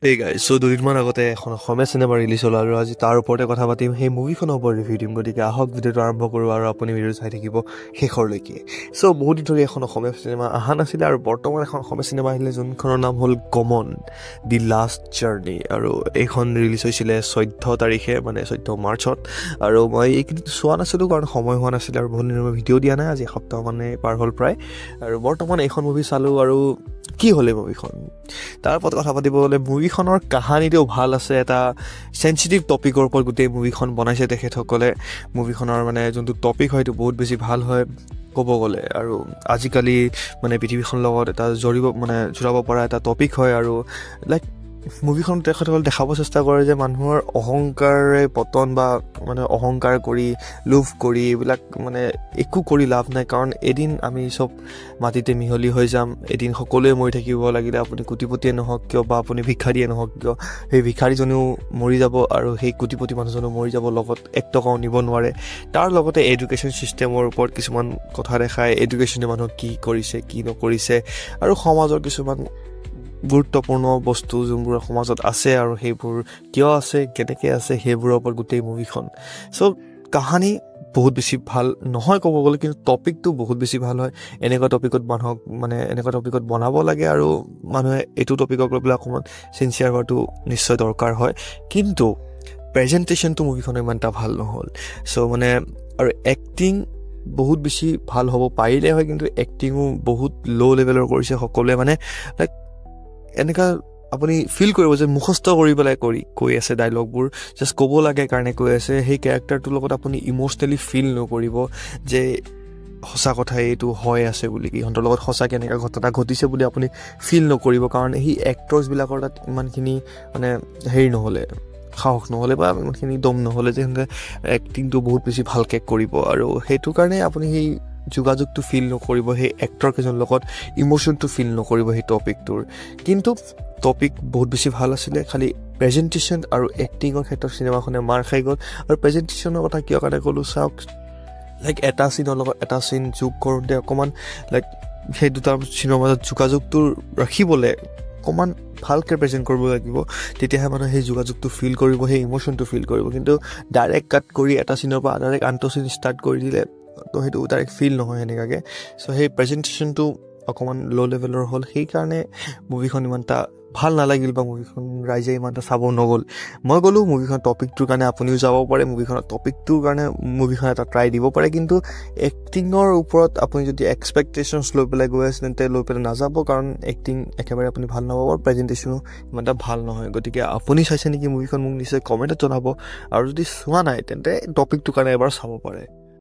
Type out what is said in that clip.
Hey guys, so দুদিনমান আগতে এখন অসমীয়া চিনেমা ৰিলিজ হ'ল আৰু আজি তাৰ ওপৰতে কথা পাতিম সেই মুভিখনৰ ওপৰত ৰিভিউ দিম গতিকে আহক ভিডিঅ'টো আৰম্ভ কৰোঁ আৰু আপুনি ভিডিঅ' চাই থাকিব শেষৰলৈকে চ' বহুত দিন ধৰি এখন অসমীয়া চিনেমা অহা নাছিলে আৰু বৰ্তমান এখন অসমীয়া চিনেমা আহিলে যোনখনৰ নাম হ'ল গমন দি লাষ্ট জাৰ্ণি আৰু এইখন ৰিলিজ হৈছিলে 14 তাৰিখে মানে 14 মাৰ্চত আৰু মই এইকেইদিন চোৱা নাছিলোঁ কাৰণ সময় হোৱা নাছিলে আৰু বহুত দিনৰ ভিডিঅ' দিয়া নাই আজি এসপ্তাহ মানে পাৰ হ'ল প্ৰায় আৰু বৰ্তমান এইখন মুভি চালোঁ আৰু কি হ'লে মুভিখন তাৰ ওপৰত কথা পাতিব গ'লে মুভিখনৰ কাহানীটো ভাল আছে এটা চেঞ্চিটিভ টপিকৰ ওপৰত গোটেই মুভিখন বনাইছে তেখেতসকলে মুভিখনৰ মানে যোনটো টপিক হয় সেইটো বহুত বেছি ভাল হয় ক'ব গ'লে আৰু আজিকালি মানে পৃথিৱীখনৰ লগত এটা জোৰাব পৰা এটা টপিক হয় আৰু লাইক মুভিখন তেখেতসকলে দেখাব চেষ্টা কৰে যে মানুহৰ অহংকাৰে পতন বা মানে অহংকাৰ কৰি লোভ কৰি এইবিলাক মানে একো কৰি লাভ নাই কাৰণ এদিন আমি চব মাটিতে মিহলি হৈ যাম এদিন সকলোৱে মৰি থাকিব লাগিলে আপুনি কোটিপতিয়ে নহওক কিয় বা আপুনি ভিক্ষাৰীয়ে নহওক কিয় সেই ভিক্ষাৰীজনেও মৰি যাব আৰু সেই কোটিপতি মানুহজনেও মৰি যাব লগত এক টকাও নিব নোৱাৰে তাৰ লগতে এডুকেশ্যন ছিষ্টেমৰ ওপৰত কিছুমান কথা দেখায় এডুকেশ্যনে মানুহক কি কৰিছে কি নকৰিছে আৰু সমাজৰ কিছুমান গুৰুত্বপূৰ্ণ বস্তু যোনবোৰ সমাজত আছে আৰু সেইবোৰ কিয় আছে কেনেকৈ আছে সেইবোৰৰ ওপৰত গোটেই মুভিখন চ' কাহানী বহুত বেছি ভাল নহয় ক'ব গ'লে কিন্তু টপিকটো বহুত বেছি ভাল হয় এনেকুৱা টপিকত মানুহক মানে এনেকুৱা টপিকত বনাব লাগে আৰু মানুহে এইটো টপিকক লৈ পেলাই অকণমান চিনচিয়াৰ হোৱাটো নিশ্চয় দৰকাৰ হয় কিন্তু প্ৰেজেণ্টেশ্যনটো মুভিখনৰ ইমান এটা ভাল নহ'ল চ' মানে আৰু এক্টিং বহুত বেছি ভাল হ'ব পাৰিলে হয় কিন্তু এক্টিঙো বহুত ল' লেভেলৰ কৰিছে সকলোৱে মানে লাইক এনেকুৱা আপুনি ফিল কৰিব যে মুখস্থ কৰি পেলাই কৈ আছে ডাইলগবোৰ জাষ্ট ক'ব লাগে কাৰণে কৈ আছে সেই কেৰেক্টাৰটোৰ লগত আপুনি ইম'চনেলি ফিল নকৰিব যে সঁচা কথা এইটো হৈ আছে বুলি ইহঁতৰ লগত সঁচাকৈ এনেকুৱা ঘটনা ঘটিছে বুলি আপুনি ফিল নকৰিব কাৰণ সেই এক্টৰ্ছবিলাকৰ তাত ইমানখিনি মানে হেৰি নহ'লে সাহস নহ'লে বা ইমানখিনি দম নহ'লে যে সিহঁতে এক্টিংটো বহুত বেছি ভালকৈ কৰিব আৰু সেইটো কাৰণে আপুনি সেই যোগাযোগটো ফিল নকৰিব সেই এক্টৰকেইজনৰ লগত ইম'চনটো ফিল নকৰিব সেই টপিকটোৰ কিন্তু টপিক বহুত বেছি ভাল আছিলে খালি প্ৰেজেণ্টেশ্যন আৰু এক্টিঙৰ ক্ষেত্ৰত চিনেমাখনে মাৰ খাই গ'ল আৰু প্ৰেজেণ্টেশ্যনৰ কথা কিয় কাৰণে ক'লোঁ চাওক লাইক এটা চিনৰ লগত এটা চিন যোগ কৰোঁতে অকণমান লাইক সেই দুটা চিনৰ মাজত যোগাযোগটো ৰাখিবলৈ অকণমান ভালকৈ প্ৰেজেণ্ট কৰিব লাগিব তেতিয়াহে মানুহে সেই যোগাযোগটো ফিল কৰিব সেই ইম'চনটো ফিল কৰিব কিন্তু ডাইৰেক্ট কাট কৰি এটা চিনৰ পৰা ডাইৰেক্ট আনটো চিন ষ্টাৰ্ট কৰি দিলে তো সেইটো ডাইৰেক্ট ফিল নহয় সেনেকুৱাকৈ চ' সেই প্ৰেজেণ্টেশ্যনটো অকণমান ল' লেভেলৰ হ'ল সেইকাৰণে মুভিখন ইমান এটা ভাল নালাগিল বা মুভিখন ৰাইজে ইমান এটা চাব নগ'ল মই গ'লোঁ মুভিখন টপিকটোৰ কাৰণে আপুনিও যাব পাৰে মুভিখনৰ টপিকটোৰ কাৰণে মুভিখন এটা ট্ৰাই দিব পাৰে কিন্তু এক্টিঙৰ ওপৰত আপুনি যদি এক্সপেক্টেশ্যনছ লৈ পেলাই গৈ আছে তেন্তে লৈ পেলাই নাযাব কাৰণ এক্টিং একেবাৰে আপুনি ভাল নাপাব প্ৰেজেণ্টেশ্যনো ইমান এটা ভাল নহয় গতিকে আপুনি চাইছে নেকি মুভিখন মোক নিশ্চয় কমেণ্টত জনাব আৰু যদি চোৱা নাই তেন্তে টপিকটোৰ কাৰণে এবাৰ চাব পাৰে